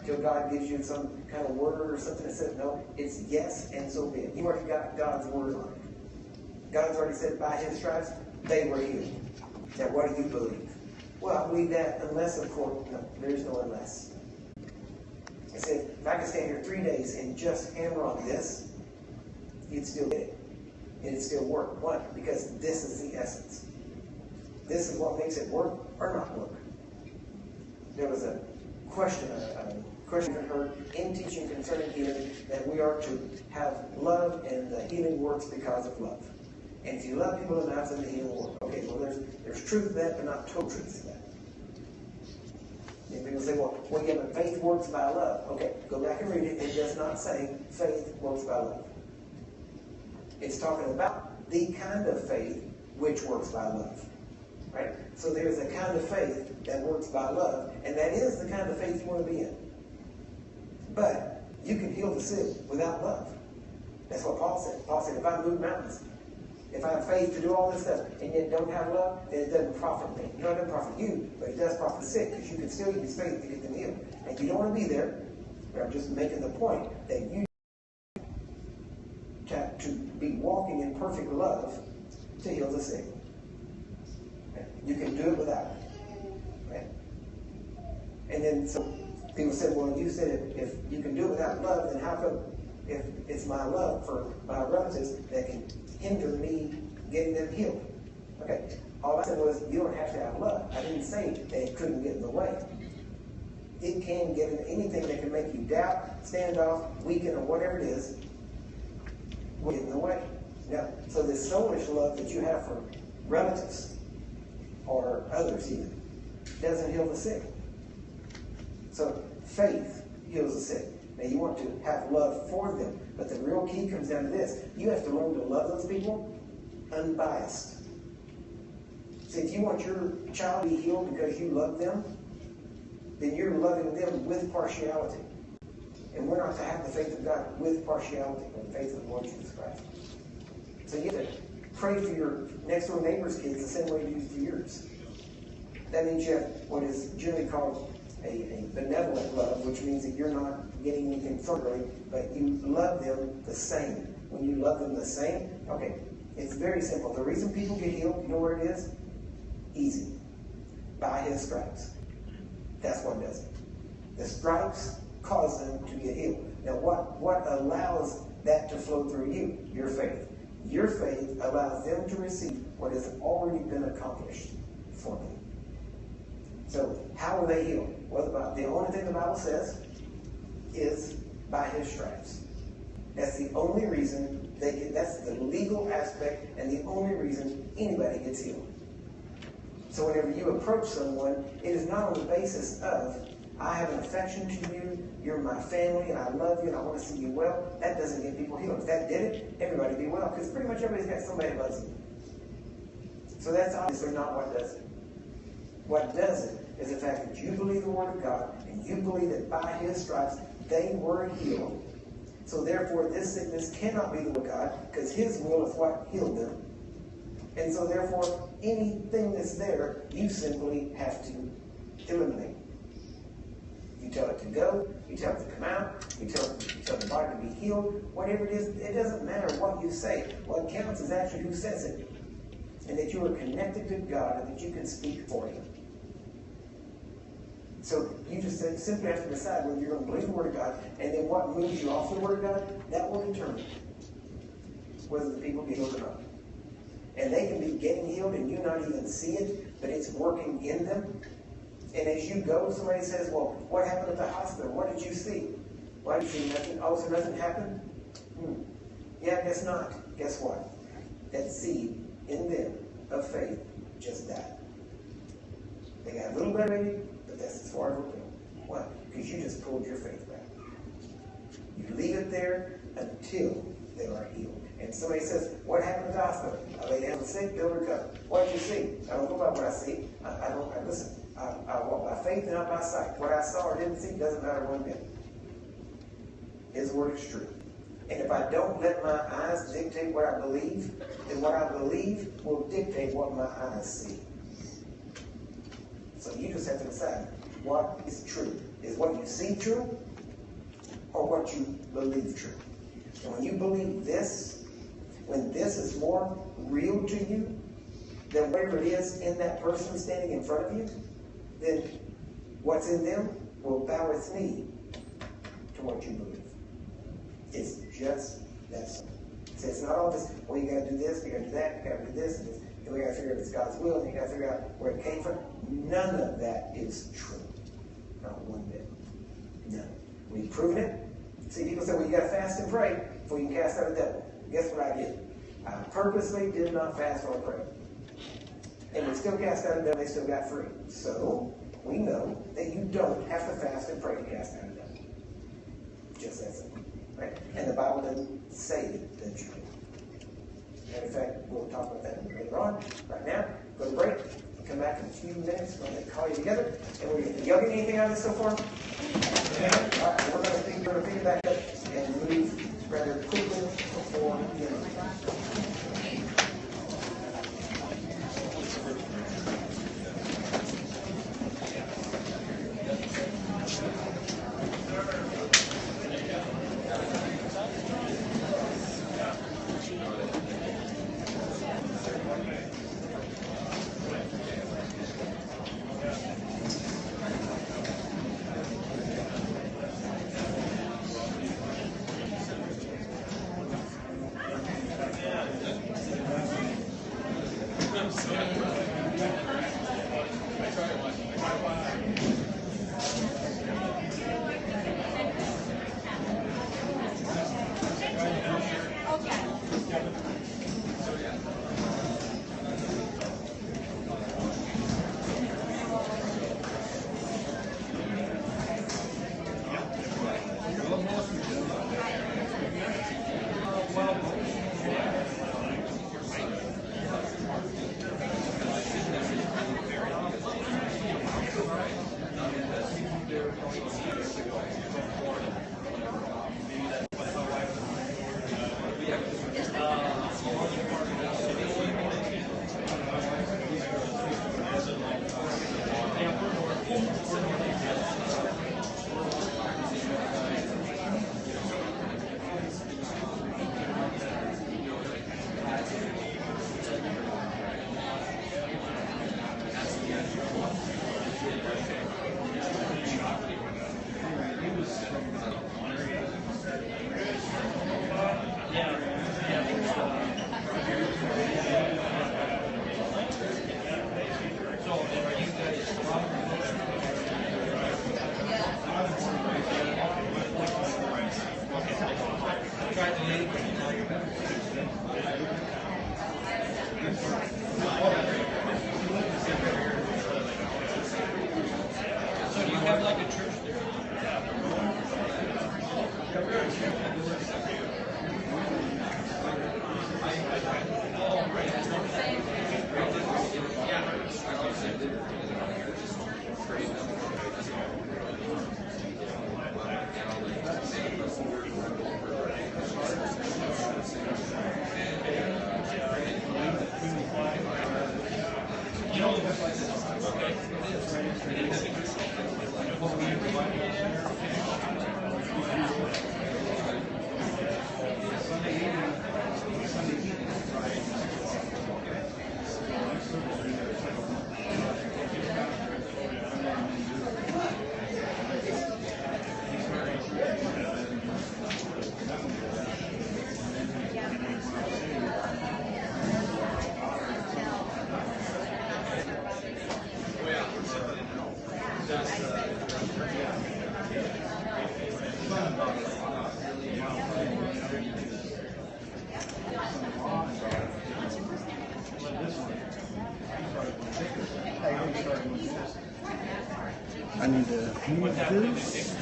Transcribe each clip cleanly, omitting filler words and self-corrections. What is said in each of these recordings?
till God gives you some kind of word or something that says no. It's yes, and so be it. You already got God's word on it. God's already said by his stripes, they were healed. Now, what do you believe? Well, I believe that unless, of course, no, there is no unless. I said, if I could stand here 3 days and just hammer on this, you'd still get it. And it'd still work. Why? Because this is the essence. This is what makes it work or not work. There was a question I heard in teaching concerning healing, that we are to have love and the healing works because of love. And if you love people enough, then the healing works. Okay, well there's truth to that, but not total truth to that. And people say, well, yeah, but faith works by love. Okay, go back and read it. It does not say faith works by love. It's talking about the kind of faith which works by love. Right? So there's a kind of faith that works by love, and that is the kind of faith you want to be in. But you can heal the sick without love. That's what Paul said. Paul said, if I move mountains, if I have faith to do all this stuff, and yet don't have love, then it doesn't profit me. You know, it doesn't profit you, but it does profit the sick, because you can still use faith to get them healed. And you don't want to be there, but I'm just making the point that you have to be walking in perfect love to heal the sick. Right? You can do it without it. Right? And then so people said, well, you said if you can do it without love, then how come if it's my love for my relatives that can hinder me getting them healed? Okay, all I said was you don't have to have love. I didn't say that it couldn't get in the way. It can get in anything that can make you doubt, stand off, weaken, or whatever it is, will get in the way. Now, so there's so much love that you have for relatives or others even doesn't heal the sick. So faith heals the sick. Now you want to have love for them, but the real key comes down to this. You have to learn to love those people unbiased. See, if you want your child to be healed because you love them, then you're loving them with partiality. And we're not to have the faith of God with partiality, but the faith of the Lord Jesus Christ. So you have to pray for your next door neighbor's kids the same way you do for yours. That means you have what is generally called a benevolent love, which means that you're not getting anything further, but you love them the same. When you love them the same, okay, it's very simple. The reason people get healed, you know what it is? Easy. By his stripes. That's what does it. The stripes cause them to get healed. Now what allows that to flow through you? Your faith. Your faith allows them to receive what has already been accomplished for them. So how are they healed? Well, the only thing the Bible says is by his stripes. That's the only reason that's the legal aspect and the only reason anybody gets healed. So whenever you approach someone, it is not on the basis of, I have an affection to you, you're my family, and I love you, and I want to see you well. That doesn't get people healed. If that did it, everybody would be well, because pretty much everybody's got somebody that loves them. So that's obviously not what does it. What does it is the fact that you believe the Word of God, and you believe that by his stripes they were healed. So therefore, this sickness cannot be the will of God, because his will is what healed them. And so therefore, anything that's there, you simply have to eliminate. You tell it to go, you tell it to come out, you tell the body to be healed, whatever it is, it doesn't matter what you say. What counts is actually who says it. And that you are connected to God and that you can speak for him. So you just simply have to decide whether you're going to believe the Word of God, and then what moves you off the Word of God, that will determine whether the people get healed or not. And they can be getting healed and you not even see it, but it's working in them. And as you go, somebody says, well, what happened at the hospital? What did you see? Well, I didn't see nothing. Oh, so nothing happened? Yeah, I guess not. Guess what? That seed in them of faith just died. They got a little bit ready, but that's as far as we're going. Why? Because you just pulled your faith back. You leave it there until they are healed. And somebody says, what happened at the hospital? I lay down sick, they'll recover. What did you see? I don't go by what I see. I walk by faith and not by sight. What I saw or didn't see doesn't matter one bit. His word is true. And if I don't let my eyes dictate what I believe, then what I believe will dictate what my eyes see. So you just have to decide what is true. is what you see true or what you believe true. And when you believe this, when this is more real to you than whatever it is in that person standing in front of you, then what's in them will bow its knee to what you believe. It's just that simple. So it's not all this, well, you got to do this, you got to do that, you got to do this, and we got to figure out if it's God's will, and you got to figure out where it came from. None of that is true. Not one bit. None. We've proven it. See, people say, well, you got to fast and pray before you can cast out a devil. Guess what I did? I purposely did not fast or pray. And we still cast out a devil, they still got free. So, we know that you don't have to fast and pray to cast out a devil. Just that simple. Right? And the Bible doesn't say that you do. And in fact, we'll talk about that later on. Right now, go to break. Come back in a few minutes when they call you together. And we're going to, y'all get anything out of this so far? Yeah. All right, we're going to pick it back up and move rather quickly before the end. I need to move this.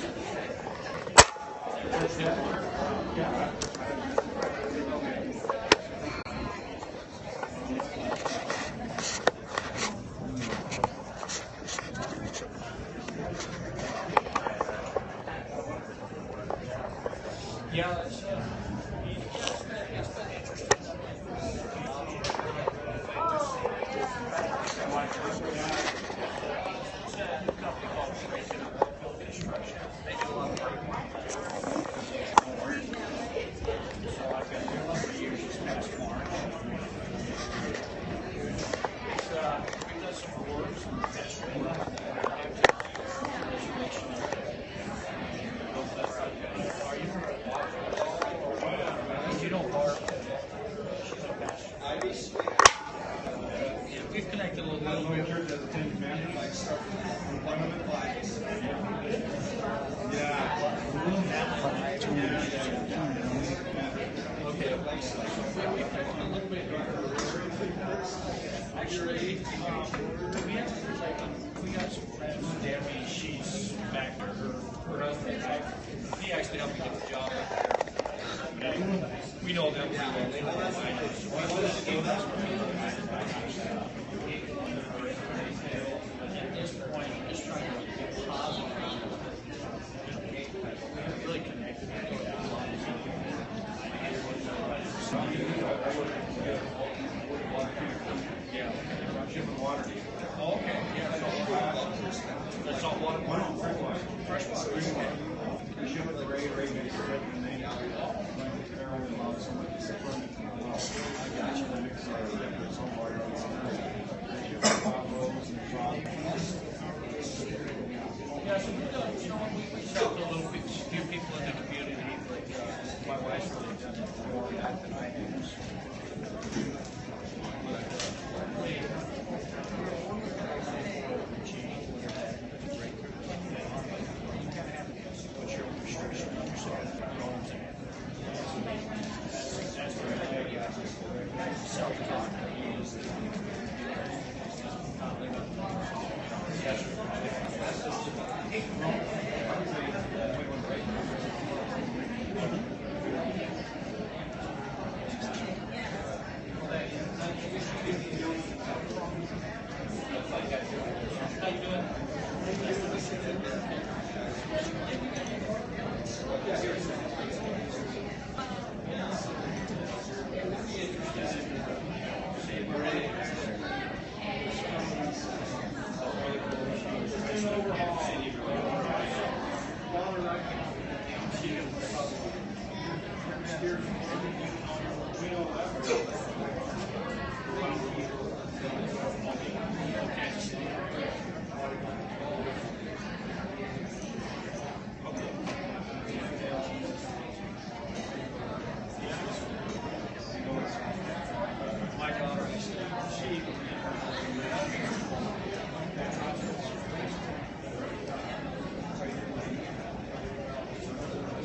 Actually, we got some friends, Debbie, she's back there, her husband, he actually helped me get the job up there. We know them pretty well, they know the miners. So we just gave us at this point, I'm just trying to get positive. Really connected. Yeah. Oh, okay. Yeah, that's all water. Fresh water. Yeah, so we reached out to a few people in the community, but my wife's really done more of that than I have.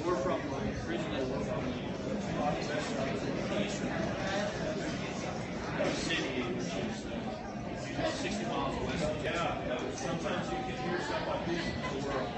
We're from originally we're from city, which is about 60 miles west. Yeah, sometimes you can hear stuff like this in the world.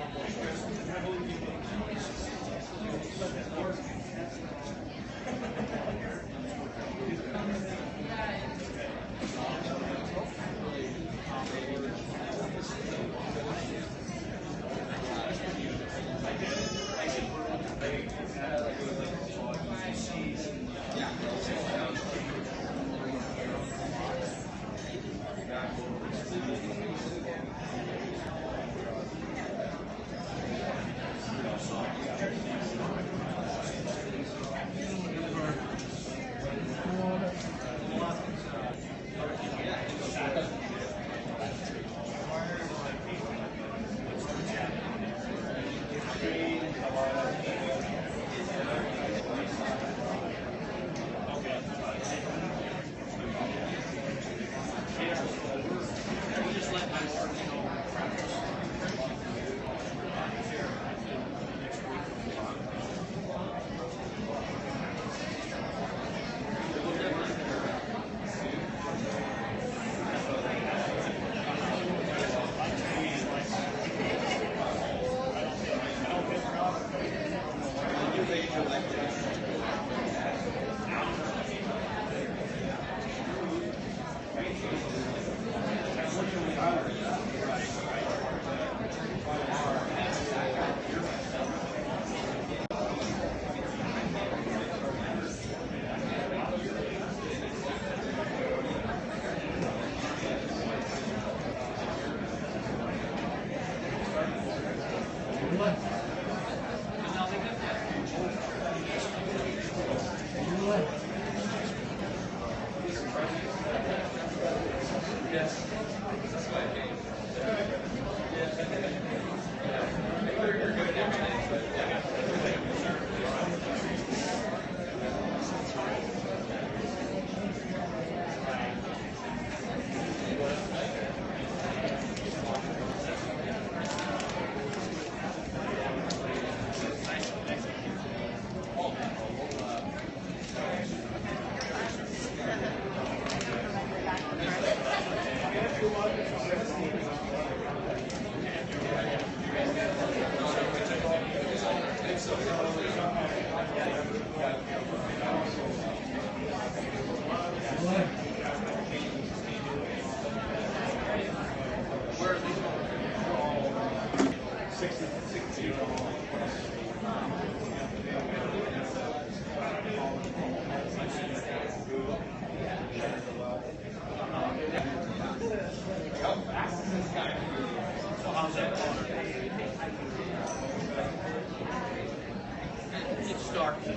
It's dark. See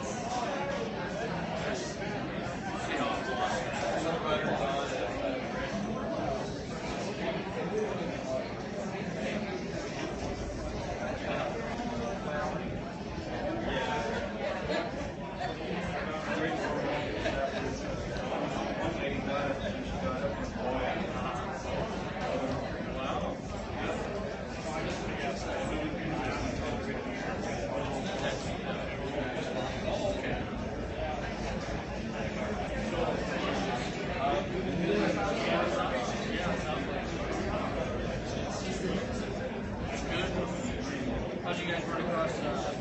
how it was. How'd you guys run across